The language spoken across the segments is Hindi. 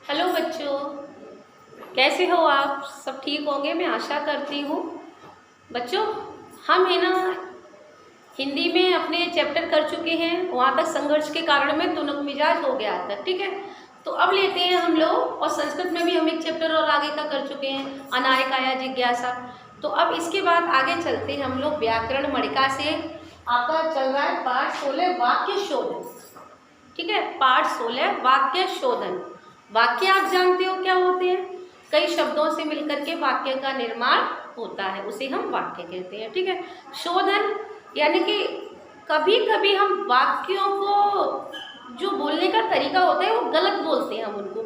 हेलो बच्चों, कैसे हो आप? सब ठीक होंगे मैं आशा करती हूँ। बच्चों, हम है ना हिंदी में अपने चैप्टर कर चुके हैं। वहाँ तक संघर्ष के कारण में तुनक मिजाज हो गया था, ठीक है। तो अब लेते हैं हम लोग, और संस्कृत में भी हम एक चैप्टर और आगे का कर चुके हैं, अनायकाया जिज्ञासा। तो अब इसके बाद आगे चलते हैं हम लोग व्याकरण मणिका से। आपका चल रहा है पाठ 16 वाक्य शोधन, ठीक है। पाठ 16 वाक्य शोधन। वाक्य आप जानते हो क्या होते हैं? कई शब्दों से मिलकर के वाक्य का निर्माण होता है, उसे हम वाक्य कहते हैं, ठीक है। शोधन यानी कि कभी कभी हम वाक्यों को, जो बोलने का तरीका होता है वो गलत बोलते हैं हम उनको,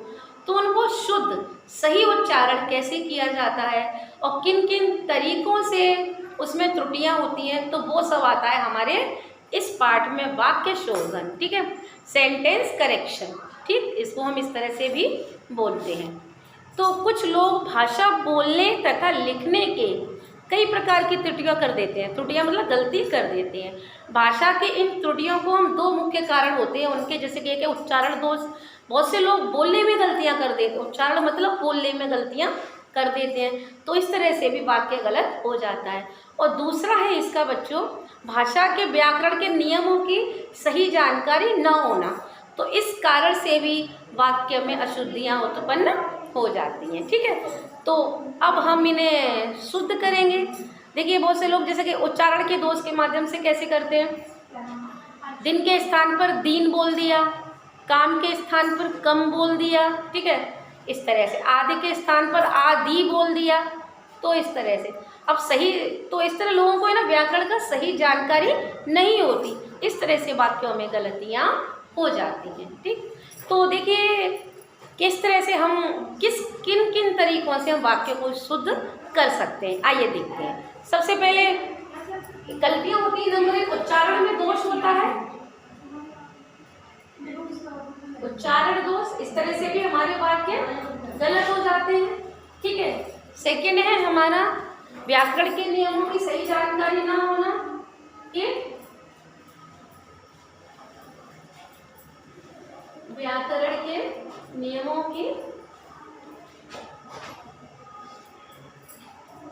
तो उनको शुद्ध सही उच्चारण कैसे किया जाता है और किन किन तरीकों से उसमें त्रुटियां होती हैं, तो वो सब आता है हमारे इस पाठ में, वाक्य शोधन, ठीक है। सेंटेंस करेक्शन, ठीक, इसको हम इस तरह से भी बोलते हैं। तो कुछ लोग भाषा बोलने तथा लिखने के कई प्रकार की त्रुटियां कर देते हैं। त्रुटियां मतलब गलती कर देते हैं। भाषा के इन त्रुटियों को हम दो मुख्य कारण होते हैं उनके, जैसे कि उच्चारण दोष। बहुत से लोग बोलने में गलतियां कर देते हैं, उच्चारण मतलब बोलने में गलतियां कर देते हैं, तो इस तरह से भी वाक्य गलत हो जाता है। और दूसरा है इसका बच्चों, भाषा के व्याकरण के नियमों की सही जानकारी न होना, तो इस कारण से भी वाक्य में अशुद्धियाँ उत्पन्न हो जाती हैं, ठीक है। तो अब हम इन्हें शुद्ध करेंगे। देखिए, बहुत से लोग जैसे कि उच्चारण के दोष के माध्यम से कैसे करते हैं, दिन के स्थान पर दीन बोल दिया, काम के स्थान पर कम बोल दिया, ठीक है, इस तरह से। आदि के स्थान पर आदि बोल दिया, तो इस तरह से। अब सही, तो इस तरह लोगों को है ना व्याकरण का सही जानकारी नहीं होती, इस तरह से वाक्यों में गलतियाँ हो जाती हैं, ठीक। तो देखिए किस तरह से हम किन किन तरीकों से हम वाक्य को शुद्ध कर सकते हैं, आइए देखते हैं। सबसे पहले गलतियाँ होती है, नंबर 1 उच्चारण में दोष होता है, उच्चारण दोष, इस तरह से भी हमारे वाक्य गलत हो जाते हैं, ठीक है। सेकंड है हमारा व्याकरण के नियमों की सही जानकारी ना होना, ठीक, व्याकरण के नियमों की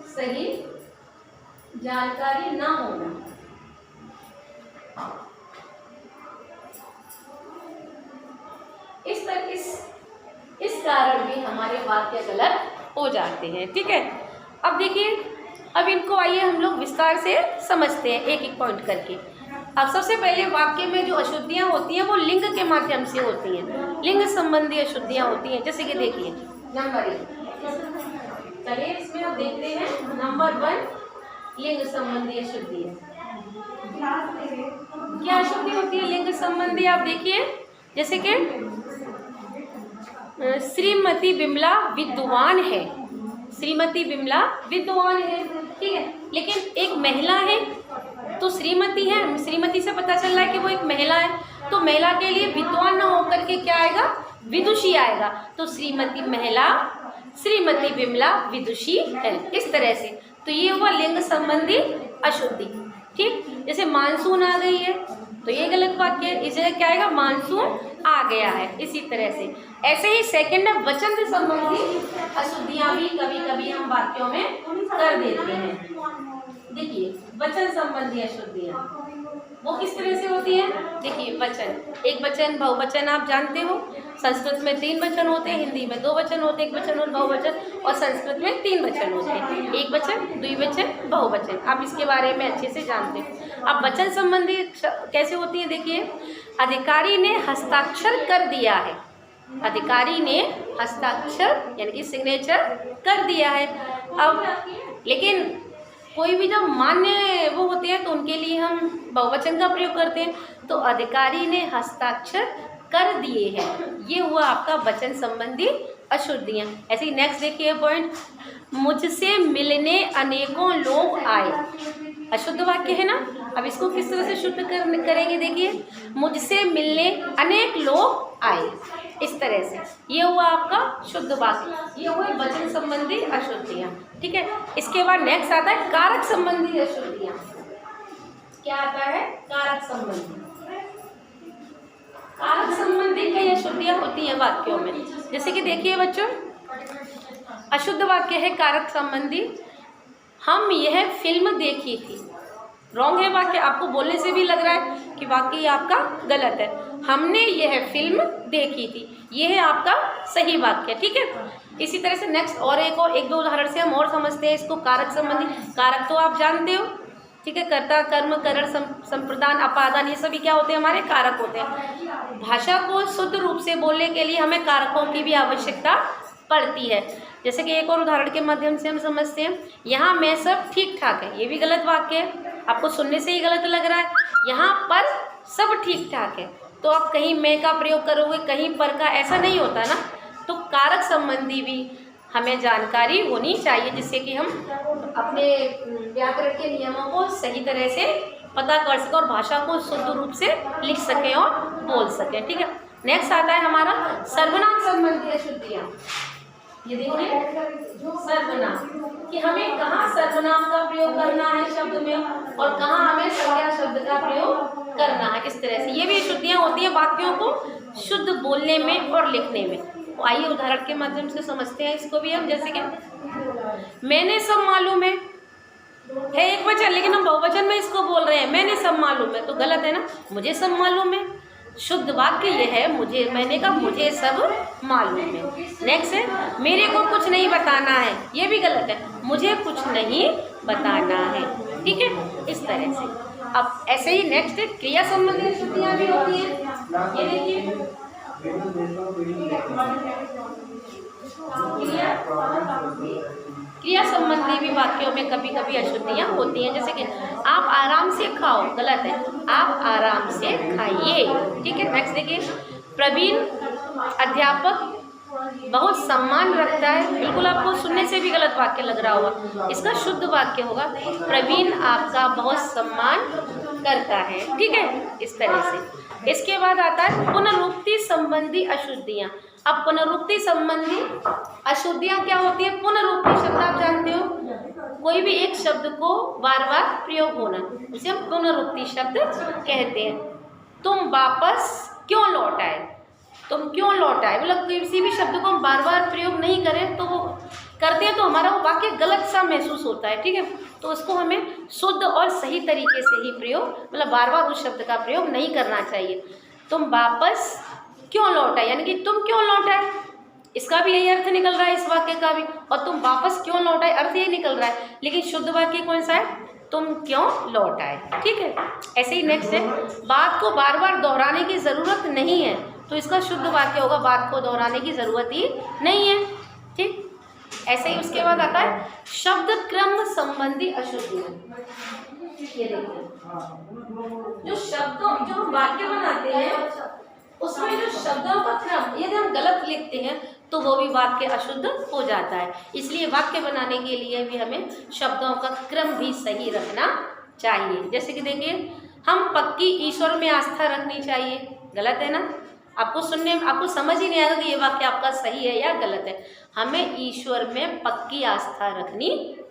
सही जानकारी ना होना, इस कारण भी हमारे वाक्य गलत हो जाते हैं, ठीक है। अब देखिए, अब इनको आइए हम लोग विस्तार से समझते हैं एक एक पॉइंट करके। अब सबसे पहले वाक्य में जो अशुद्धियाँ होती हैं वो लिंग के माध्यम से होती हैं, लिंग संबंधी अशुद्धियाँ होती हैं। जैसे कि देखिए नंबर 1, चलिए इसमें हम देखते हैं नंबर 1, लिंग संबंधी अशुद्धियाँ। क्या अशुद्धि होती है लिंग संबंधी? आप देखिए, जैसे कि श्रीमती विमला विद्वान है, श्रीमती विमला विद्वान है, ठीक है, लेकिन एक महिला है तो श्रीमती है, श्रीमती से पता चल रहा है कि वो एक महिला है, तो महिला के लिए विद्वान न होकर के क्या आएगा, विदुषी आएगा। तो श्रीमती महिला, श्रीमती विमला विदुषी है, इस तरह से। तो ये हुआ लिंग संबंधी अशुद्धि, ठीक। जैसे मानसून आ गई है तो ये गलत वाक्य है, इस जगह क्या आएगा, मानसून आ गया है, इसी तरह से। ऐसे ही सेकंड है वचन संबंधी अशुद्धियां भी कभी कभी हम वाक्यों में कर देते हैं। देखिए वचन संबंधी अशुद्धियां वो किस तरह से होती है? देखिए वचन, एक वचन, बहुवचन आप जानते हो, संस्कृत में 3 वचन होते हैं, हिंदी में 2 वचन होते हैं, एक वचन और बहुवचन, और संस्कृत में 3 वचन होते हैं, एक वचन, द्विवचन, बहुवचन। आप इसके बारे में अच्छे से जानते हो। अब वचन संबंधी कैसे होती है? देखिए, अधिकारी ने हस्ताक्षर कर दिया है, अधिकारी ने हस्ताक्षर यानी कि सिग्नेचर कर दिया है। अब लेकिन कोई भी जब मान्य वो होते हैं तो उनके लिए हम बहुवचन का प्रयोग करते हैं, तो अधिकारी ने हस्ताक्षर कर दिए हैं, ये हुआ आपका वचन संबंधी अशुद्धियाँ। ऐसे ही नेक्स्ट देखिए पॉइंट, मुझसे मिलने अनेकों लोग आए, अशुद्ध वाक्य है ना। अब इसको किस तरह से शुद्ध करेंगे? देखिए, मुझसे मिलने अनेक लोग आए, इस तरह से, ये हुआ आपका शुद्ध वाक्य, ये हुए वचन संबंधी अशुद्धियाँ, ठीक है। इसके बाद नेक्स्ट आता है कारक संबंधी अशुद्धियाँ। क्या आता है? कारक संबंधी। कारक संबंधी कई अशुद्धियाँ होती हैं वाक्यों में। जैसे कि देखिए बच्चों, अशुद्ध वाक्य है कारक संबंधी, हम यह फिल्म देखी थी। रॉन्ग है वाक्य, आपको बोलने से भी लग रहा है कि वाक्य ये आपका गलत है। हमने यह फिल्म देखी थी, ये है आपका सही वाक्य। ठीक है, इसी तरह से नेक्स्ट और एक दो उदाहरण से हम और समझते हैं इसको। कारक संबंधी, कारक तो आप जानते हो, ठीक है, कर्ता, कर्म, करण, संप्रदान, अपादान, ये सभी क्या होते हैं, हमारे कारक होते हैं। भाषा को शुद्ध रूप से बोलने के लिए हमें कारकों की भी आवश्यकता पड़ती है। जैसे कि एक और उदाहरण के माध्यम से हम समझते हैं, यहाँ मैं सब ठीक ठाक है, ये भी गलत वाक्य है, आपको सुनने से ही गलत लग रहा है। यहाँ पर सब ठीक ठाक है, तो आप कहीं मैं का प्रयोग करोगे, कहीं पर का, ऐसा नहीं होता ना। तो कारक संबंधी भी हमें जानकारी होनी चाहिए, जिससे कि हम अपने व्याकरण के नियमों को सही तरह से पता कर सकें और भाषा को शुद्ध रूप से लिख सकें और बोल सकें। ठीक है, नेक्स्ट आता है हमारा सर्वनाम संबंधी अशुद्धियाँ। ये देखिए सर्वनाम, कि हमें कहाँ सर्वनाम का प्रयोग करना है शब्द में और कहाँ हमें संज्ञा शब्द का प्रयोग करना है। इस तरह से ये भी अशुद्धियाँ होती हैं वाक्यों को शुद्ध बोलने में और लिखने में। तो आइए उदाहरण के माध्यम से समझते हैं इसको भी हम। जैसे कि मैंने सब मालूम है एक वचन, लेकिन हम बहुवचन में इसको बोल रहे हैं, मैंने सब मालूम है, तो गलत है ना। मुझे सब मालूम है, शुद्ध वाक्य ये है मुझे, मैंने कहा मुझे सब मालूम है। नेक्स्ट है मेरे को कुछ नहीं बताना है, ये भी गलत है, मुझे कुछ नहीं बताना है। ठीक है, इस तरह से। अब ऐसे ही नेक्स्ट है क्रिया संबंधी अशुद्धियाँ भी होती हैं। ये देखिए क्रिया संबंधी भी वाक्यों में कभी कभी अशुद्धियाँ होती हैं। जैसे कि आप आराम से खाओ, गलत है, आप आराम से खाइए। ठीक है, नेक्स्ट देखिए प्रवीण अध्यापक बहुत सम्मान रखता है, बिल्कुल आपको सुनने से भी गलत वाक्य लग रहा होगा, इसका शुद्ध वाक्य होगा प्रवीण आपका बहुत सम्मान करता है। ठीक है, इस तरह से। इसके बाद आता है पुनरुक्ति संबंधी अशुद्धियाँ। अब पुनरुक्ति संबंधी अशुद्धियाँ क्या होती है? पुनरुक्ति शब्द आप जानते हो, कोई भी एक शब्द को बार बार प्रयोग होना, उसे हम पुनरुक्ति शब्द कहते हैं। तुम वापस क्यों लौट आए, तुम क्यों लौट आए, मतलब किसी भी शब्द को हम बार बार प्रयोग नहीं करें तो वो करते हैं तो हमारा वो वाक्य गलत सा महसूस होता है। ठीक है, तो उसको हमें शुद्ध और सही तरीके से ही प्रयोग, मतलब बार बार उस शब्द का प्रयोग नहीं करना चाहिए। तुम वापस क्यों लौट आए, यानी कि तुम क्यों लौट आए, इसका भी यही अर्थ निकल रहा है इस वाक्य का भी, और तुम वापस क्यों लौट आए अर्थ यही निकल रहा है, लेकिन शुद्ध वाक्य कौन सा है, तुम क्यों लौट आए। ठीक है, ऐसे ही नेक्स्ट है बात को बार बार दोहराने की ज़रूरत नहीं है, तो इसका शुद्ध वाक्य होगा बात को दोहराने की ज़रूरत ही नहीं है। ठीक, ऐसे ही उसके बाद आता है शब्द क्रम संबंधी अशुद्धियाँ। ये देखिए जो शब्दों, जो हम वाक्य बनाते हैं उसमें जो शब्दों का क्रम यदि हम गलत लिखते हैं तो वो भी वाक्य अशुद्ध हो जाता है। इसलिए वाक्य बनाने के लिए भी हमें शब्दों का क्रम भी सही रखना चाहिए। जैसे कि देखिए हम पक्की ईश्वर में आस्था रखनी चाहिए, गलत है ना, आपको सुनने में आपको समझ ही नहीं आएगा कि ये वाक्य आपका सही है या गलत है। हमें ईश्वर में पक्की आस्था रखनी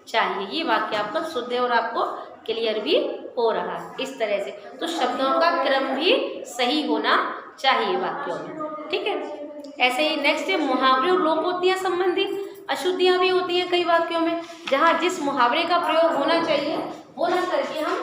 चाहिए, ये वाक्य आपका शुद्ध है और आपको क्लियर भी हो रहा है। इस तरह से तो शब्दों का क्रम भी सही होना चाहिए वाक्यों में। ठीक है, ऐसे ही नेक्स्ट है मुहावरे और लोकोक्तियाँ संबंधी अशुद्धियाँ भी होती हैं कई वाक्यों में, जहाँ जिस मुहावरे का प्रयोग होना चाहिए वो ना करके हम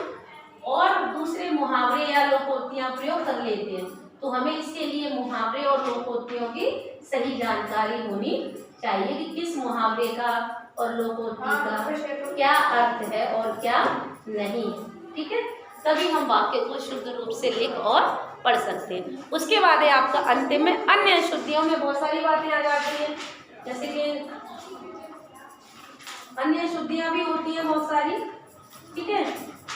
और दूसरे मुहावरे या लोकोक्तियाँ प्रयोग कर लेते हैं। तो हमें इसके लिए मुहावरे और लोकोक्तियों की सही जानकारी होनी चाहिए कि किस मुहावरे का और लोकोक्ति का क्या अर्थ है और क्या नहीं। ठीक है, तभी हम वाक्य को शुद्ध रूप से लिख और पढ़ सकते हैं। उसके बाद है आपका अंतिम में अन्य अशुद्धियों में बहुत सारी बातें आ जाती हैं, जैसे कि अन्य अशुद्धियाँ भी होती हैं बहुत सारी। ठीक है,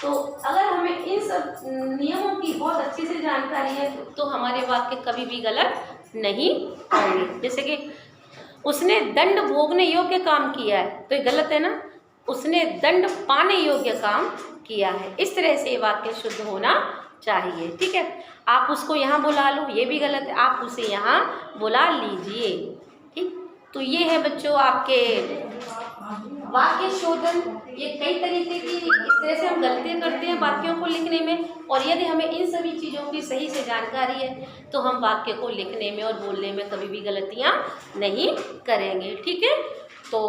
तो अगर हमें इन सब नियमों की बहुत अच्छी से जानकारी है तो हमारे वाक्य कभी भी गलत नहीं होंगे। जैसे कि उसने दंड भोगने योग्य काम किया है, तो ये गलत है ना, उसने दंड पाने योग्य काम किया है। इस तरह से ये वाक्य शुद्ध होना चाहिए। ठीक है, आप उसको यहाँ बुला लो, ये भी गलत है, आप उसे यहाँ बुला लीजिए। ठीक, तो ये है बच्चों आपके वाक्य शोधन, ये कई तरीके की इस तरह से हम गलतियाँ करते हैं वाक्यों को लिखने में, और यदि हमें इन सभी चीज़ों की सही से जानकारी है तो हम वाक्य को लिखने में और बोलने में कभी भी गलतियाँ नहीं करेंगे। ठीक है, तो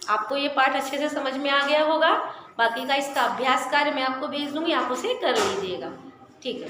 आपको ये पाठ अच्छे से समझ में आ गया होगा। बाकी का इसका अभ्यास कार्य मैं आपको भेज दूँगी, आप उसे कर लीजिएगा। ठीक है।